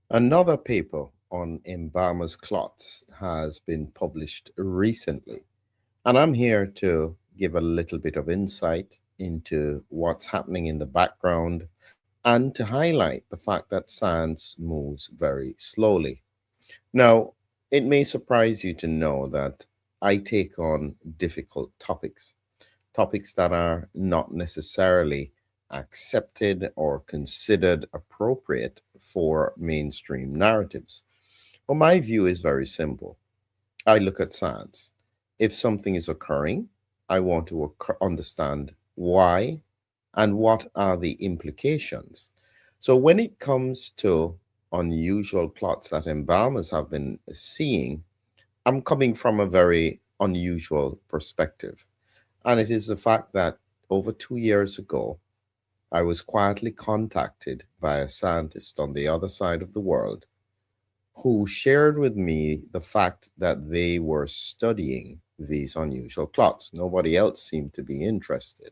Another paper on embalmers clots has been published recently, and I'm here to give a little bit of insight into what's happening in the background and to highlight the fact that science moves very slowly. Now, it may surprise you to know that I take on difficult topics, topics that are not necessarily accepted or considered appropriate for mainstream narratives. Well, my view is very simple. I look at science. If something is occurring, I want to understand why and what are the implications. So when it comes to unusual clots that embalmers have been seeing, I'm coming from a very unusual perspective. And it is the fact that over 2 years ago, I was quietly contacted by a scientist on the other side of the world who shared with me the fact that they were studying these unusual clots. Nobody else seemed to be interested.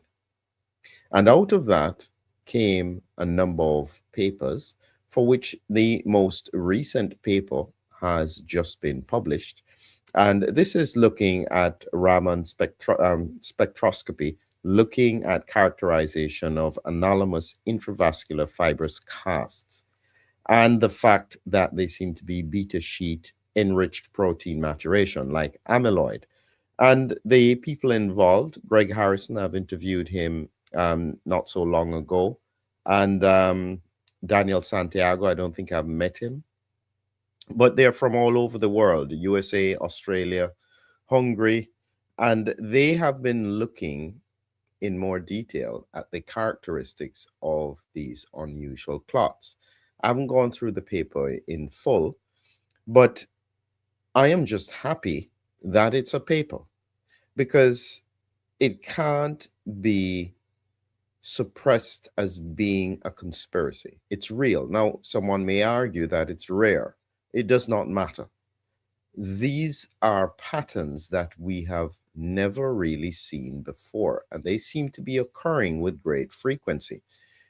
And out of that came a number of papers, for which the most recent paper has just been published. And this is looking at Raman spectroscopy, looking at characterization of anomalous intravascular fibrous casts, and the fact that they seem to be beta sheet enriched protein maturation, like amyloid. And the people involved, Greg Harrison, I've interviewed him not so long ago, and Daniel Santiago, I don't think I've met him, but they're from all over the world, USA, Australia, Hungary, and they have been looking in more detail at the characteristics of these unusual clots. I haven't gone through the paper in full, but I am just happy that it's a paper because it can't be suppressed as being a conspiracy. It's real. Now, someone may argue that it's rare. It does not matter. These are patterns that we have never really seen before, and they seem to be occurring with great frequency.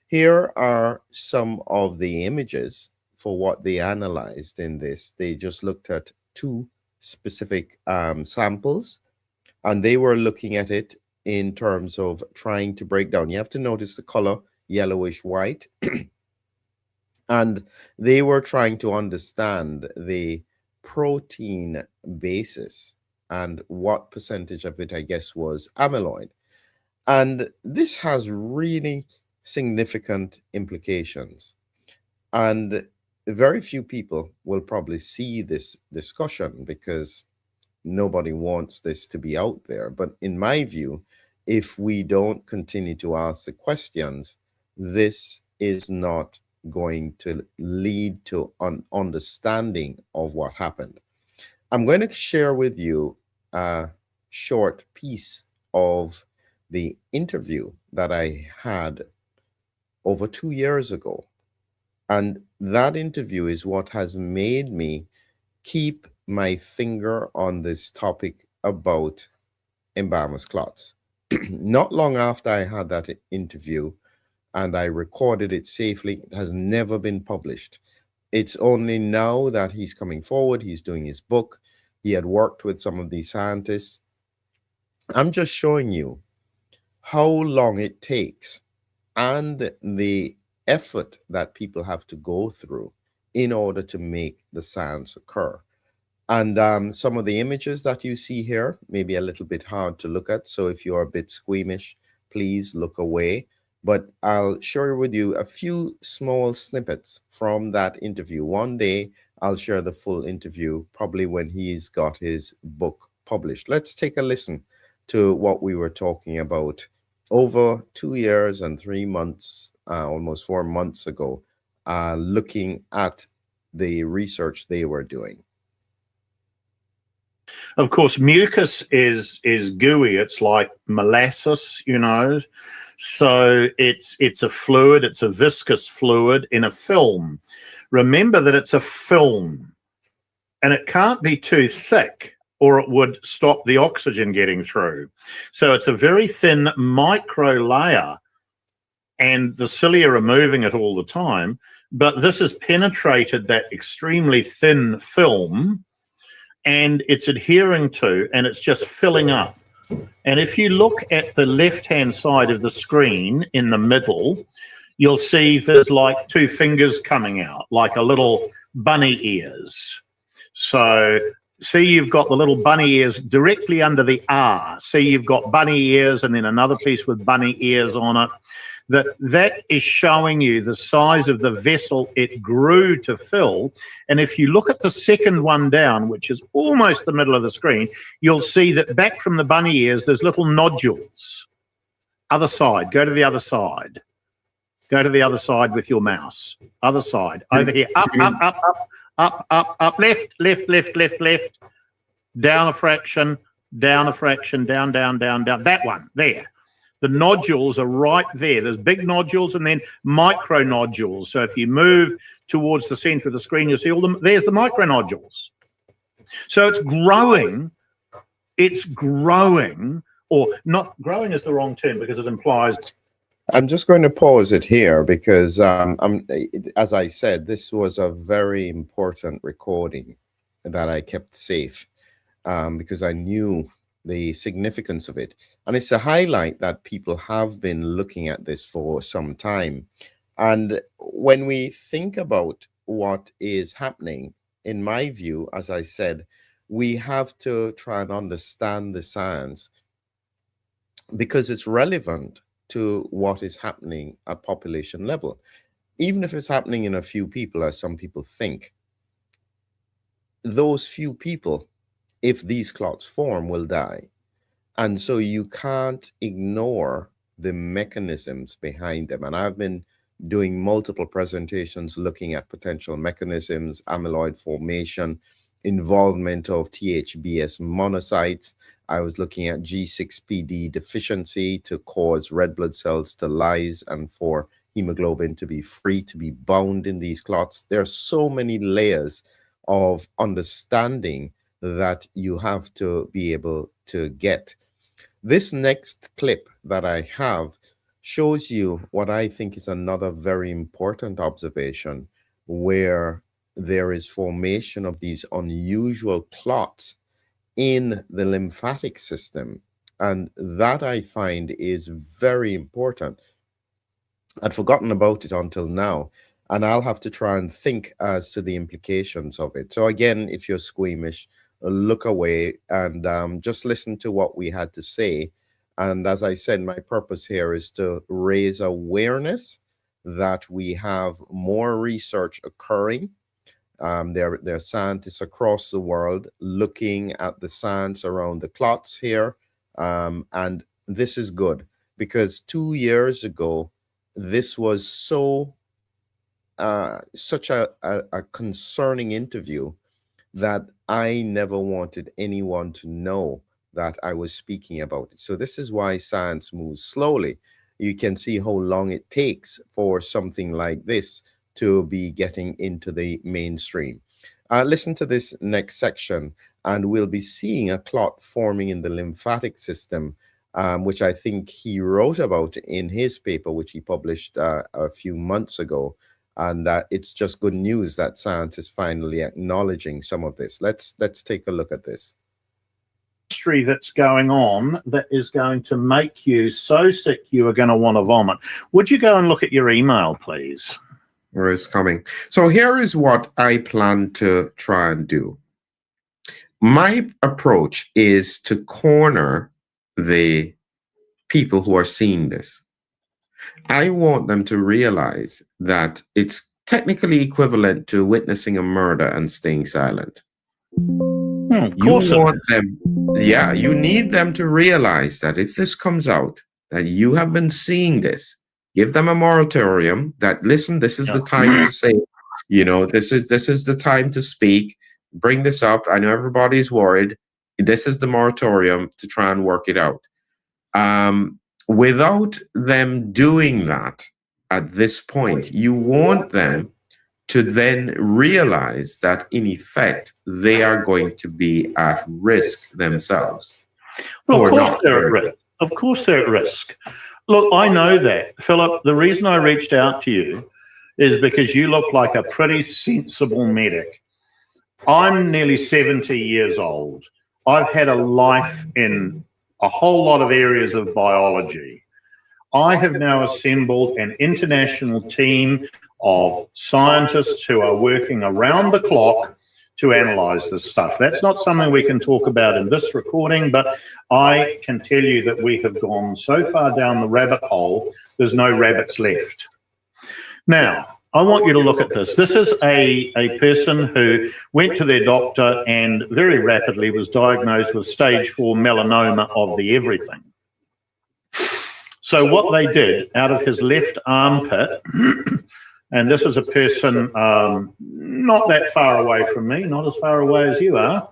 Here are some of the images for what they analyzed in this. They just looked at two specific samples, and they were looking at it in terms of trying to break down. You have to notice the color yellowish white. And they were trying to understand the protein basis and what percentage of it, I guess, was amyloid. And this has really significant implications. And very few people will probably see this discussion because nobody wants this to be out there. But in my view, if we don't continue to ask the questions, this is not going to lead to an understanding of what happened. I'm going to share with you a short piece of the interview that I had over 2 years ago. And that interview is what has made me keep my finger on this topic about embalmers clots. Not long after I had that interview and I recorded it safely, it has never been published. It's only now that he's coming forward, he's doing his book. He had worked with some of these scientists. I'm just showing you how long it takes and the effort that people have to go through in order to make the science occur. And some of the images that you see here may be a little bit hard to look at. So if you're a bit squeamish, please look away. But I'll share with you a few small snippets from that interview. One day, I'll share the full interview, probably when he's got his book published. Let's take a listen to what we were talking about over 2 years and 3 months, almost 4 months ago, looking at the research they were doing. Of course, mucus is gooey. It's like molasses, you know. So it's a fluid. It's a viscous fluid in a film. Remember that it's a film, and it can't be too thick, or it would stop the oxygen getting through. So it's a very thin micro layer, and the cilia are moving it all the time. but this has penetrated that extremely thin film, and it's adhering to, and it's just filling up. And if you look at the left-hand side of the screen in the middle, you'll see there's like two fingers coming out, like a little bunny ears. So see, you've got the little bunny ears directly under the R. See, you've got bunny ears and then another piece with bunny ears on it. That is showing you the size of the vessel it grew to fill. And if you look at the second one down, which is almost the middle of the screen, you'll see that back from the bunny ears, there's little nodules. Other side, go to the other side. Go to the other side with your mouse. Other side, over here, up, up, up, up, up, up, up, left, left, left, left, left, down a fraction, down a fraction, down, down, down, down. That one, there. The nodules are right there. There's big nodules and then micro nodules. So if you move towards the center of the screen, you'll see all them. There's the micro nodules. So it's growing. It's growing, or not growing is the wrong term because it implies. I'm just going to pause it here because, as I said, this was a very important recording that I kept safe because I knew the significance of it. And it's a highlight that people have been looking at this for some time. And when we think about what is happening, in my view, as I said, we have to try and understand the science because it's relevant to what is happening at population level. Even if it's happening in a few people, as some people think, those few people, if these clots form, will die. And so you can't ignore the mechanisms behind them. And I've been doing multiple presentations looking at potential mechanisms, amyloid formation, involvement of THBS monocytes. I was looking at G6PD deficiency to cause red blood cells to lyse and for hemoglobin to be free, to be bound in these clots. There are so many layers of understanding that you have to be able to get. This next clip that I have shows you what I think is another very important observation, where there is formation of these unusual clots in the lymphatic system. And that I find is very important. I'd forgotten about it until now, and I'll have to try and think as to the implications of it. So again, if you're squeamish, look away and just listen to what we had to say. And as I said, my purpose here is to raise awareness that we have more research occurring. There are scientists across the world looking at the science around the clots here. And this is good because 2 years ago, this was such a concerning interview that I never wanted anyone to know that I was speaking about it. So this is why science moves slowly. You can see how long it takes for something like this to be getting into the mainstream. Listen to this next section, and we'll be seeing a clot forming in the lymphatic system, which I think he wrote about in his paper, which he published a few months ago. And it's just good news that science is finally acknowledging some of this. Let's take a look at this. History that's going on that is going to make you so sick you are going to want to vomit. Would you go and look at your email, please? Where is coming? So here is what I plan to try and do. My approach is to corner the people who are seeing this. I want them to realize that it's technically equivalent to witnessing a murder and staying silent. Of course you want them, yeah, you need them to realize that if this comes out, that you have been seeing this, give them a moratorium that, listen, this is the time to say, you know, this is the time to speak, bring this up. I know everybody's worried. This is the moratorium to try and work it out. Without them doing that at this point, you want them to then realize that in effect, they are going to be at risk themselves. Well, of course they're at risk. Of course they're at risk. Look, I know that. Philip, the reason I reached out to you is because you look like a pretty sensible medic. I'm nearly 70 years old. I've had a life in a whole lot of areas of biology. I have now assembled an international team of scientists who are working around the clock to analyze this stuff. That's not something we can talk about in this recording, but I can tell you that we have gone so far down the rabbit hole, there's no rabbits left. Now, I want you to look at this. This is a person who went to their doctor and very rapidly was diagnosed with stage 4 melanoma of the everything. So what they did out of his left armpit, and this is a person not that far away from me, not as far away as you are.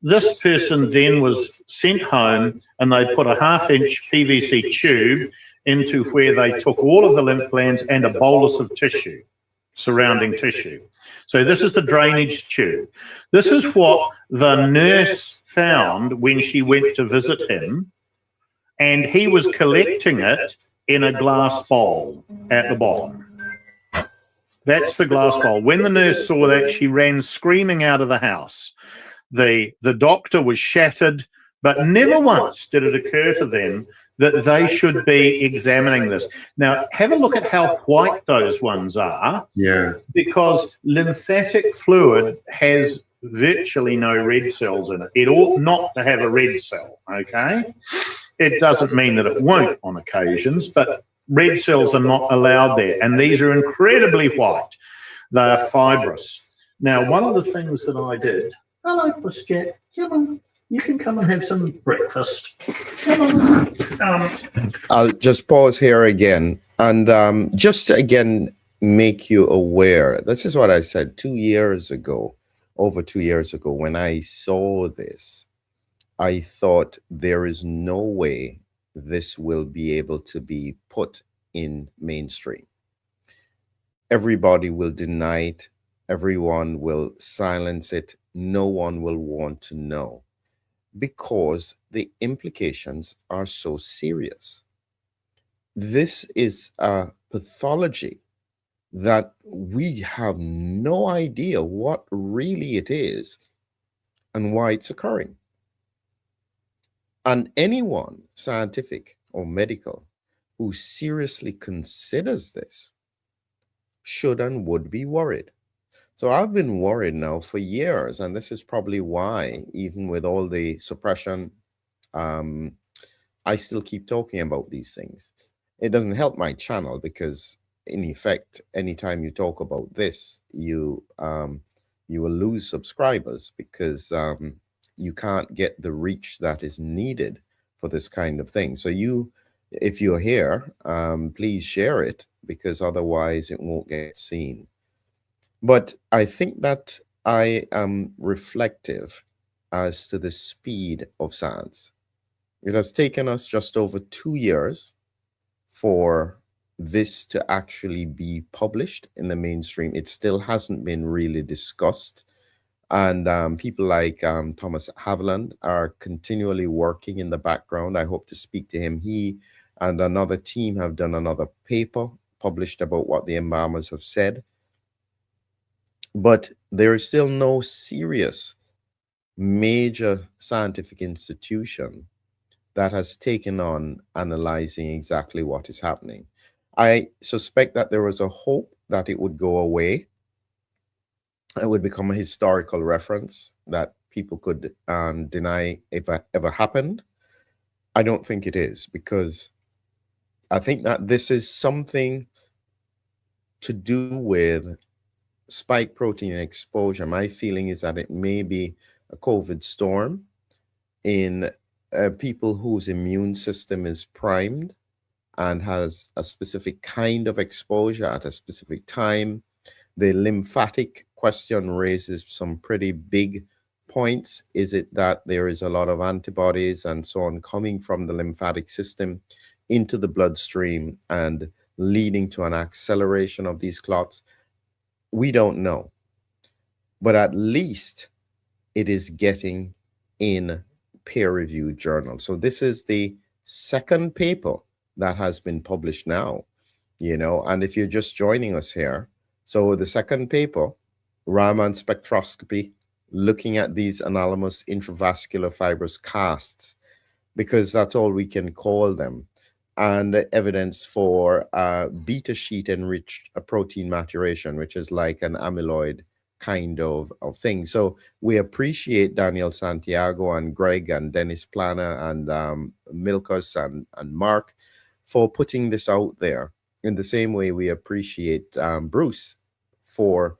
This person then was sent home and they put a 1/2-inch PVC tube into where they took all of the lymph glands and a bolus of tissue, surrounding tissue. So this is the drainage tube. This is what the nurse found when she went to visit him, and he was collecting it in a glass bowl at the bottom. That's the glass bowl. When the nurse saw that, she ran screaming out of the house. The doctor was shattered, but never once did it occur to them that they should be examining this. Now, have a look at how white those ones are. Yeah. Because lymphatic fluid has virtually no red cells in it. It ought not to have a red cell, okay? It doesn't mean that it won't on occasions, but red cells are not allowed there. And these are incredibly white. They are fibrous. Now, one of the things that I did, hello, Pussycat, come on. You can come and have some breakfast. Come on. I'll just pause here again and just to again make you aware. This is what I said 2 years ago, over 2 years ago, when I saw this. I thought there is no way this will be able to be put in mainstream. Everybody will deny it. Everyone will silence it. No one will want to know, because the implications are so serious. This is a pathology that we have no idea what really it is and why it's occurring. And anyone, scientific or medical, who seriously considers this should and would be worried. So I've been worried now for years, and this is probably why, even with all the suppression, I still keep talking about these things. It doesn't help my channel because, in effect, anytime you talk about this, you will lose subscribers because you can't get the reach that is needed for this kind of thing. So if you're here, please share it, because otherwise it won't get seen. But I think that I am reflective as to the speed of science. It has taken us just over 2 years for this to actually be published in the mainstream. It still hasn't been really discussed. And people like Thomas Haviland are continually working in the background. I hope to speak to him. He and another team have done another paper published about what the embalmers have said. But there is still no serious major scientific institution that has taken on analyzing exactly what is happening. I suspect that there was a hope that it would go away. It would become a historical reference that people could deny if it ever happened. I don't think it is, because I think that this is something to do with spike protein exposure. My feeling is that it may be a COVID storm in people whose immune system is primed and has a specific kind of exposure at a specific time. The lymphatic question raises some pretty big points. Is it that there is a lot of antibodies and so on coming from the lymphatic system into the bloodstream and leading to an acceleration of these clots? We don't know. But at least it is getting in peer-reviewed journals. So this is the second paper that has been published now. And if you're just joining us here, so the second paper, Raman spectroscopy, looking at these anomalous intravascular fibrous casts, because that's all we can call them, and evidence for beta sheet enriched protein maturation, which is like an amyloid kind of thing. So we appreciate Daniel Santiago and Greg and Dennis Planner and Milkos and Mark for putting this out there. In the same way, we appreciate Bruce for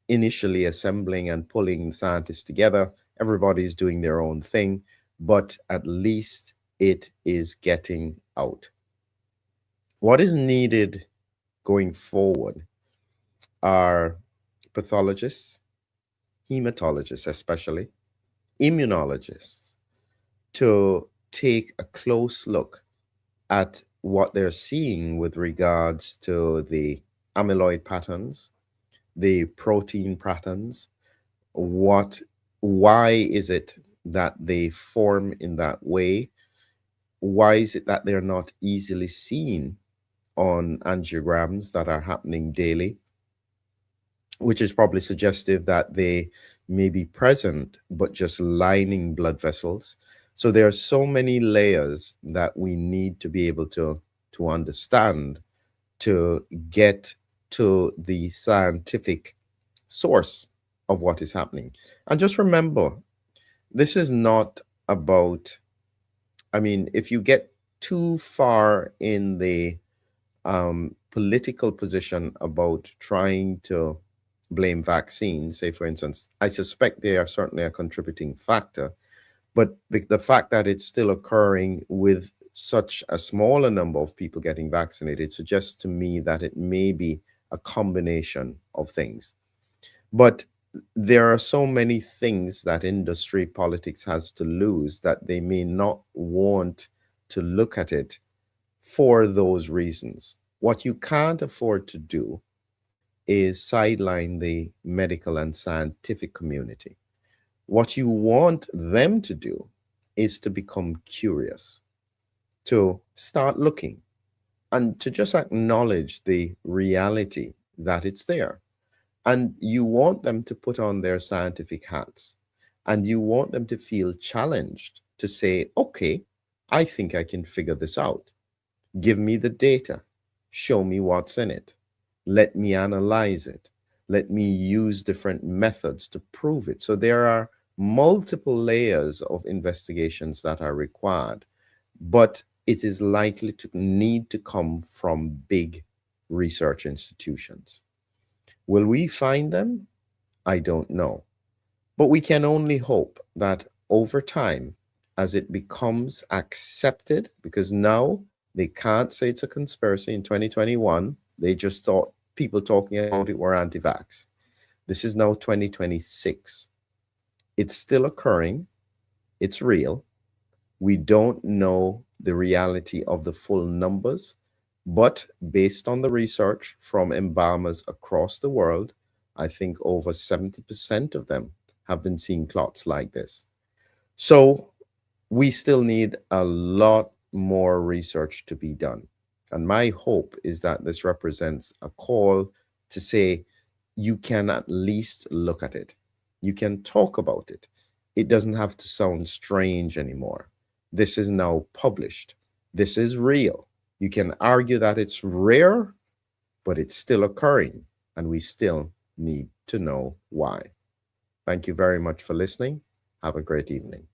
initially assembling and pulling scientists together. Everybody's doing their own thing, but at least it is getting out. What is needed going forward are pathologists, hematologists, especially immunologists, to take a close look at what they're seeing with regards to the amyloid patterns, the protein patterns, why is it that they form in that way? Why is it that they're not easily seen on angiograms that are happening daily, which is probably suggestive that they may be present but just lining blood vessels. So there are so many layers that we need to be able to understand to get to the scientific source of what is happening. And just remember, this is not about, if you get too far in the political position about trying to blame vaccines, say, for instance, I suspect they are certainly a contributing factor, but the fact that it's still occurring with such a smaller number of people getting vaccinated suggests to me that it may be a combination of things. But there are so many things that industry politics has to lose that they may not want to look at it for those reasons. What you can't afford to do is sideline the medical and scientific community. What you want them to do is to become curious, to start looking, and to just acknowledge the reality that it's there. And you want them to put on their scientific hats, and you want them to feel challenged to say, okay, I think I can figure this out. Give me the data. Show me what's in it. Let me analyze it. Let me use different methods to prove it. So there are multiple layers of investigations that are required, but it is likely to need to come from big research institutions. Will we find them? I don't know. But we can only hope that over time, as it becomes accepted, because now they can't say it's a conspiracy in 2021, they just thought people talking about it were anti-vax. This is now 2026. It's still occurring. It's real. We don't know the reality of the full numbers, but based on the research from embalmers across the world, I think over 70% of them have been seeing clots like this. So we still need a lot more research to be done. And my hope is that this represents a call to say, you can at least look at it. You can talk about it. It doesn't have to sound strange anymore. This is now published. This is real. You can argue that it's rare, but it's still occurring, and we still need to know why. Thank you very much for listening. Have a great evening.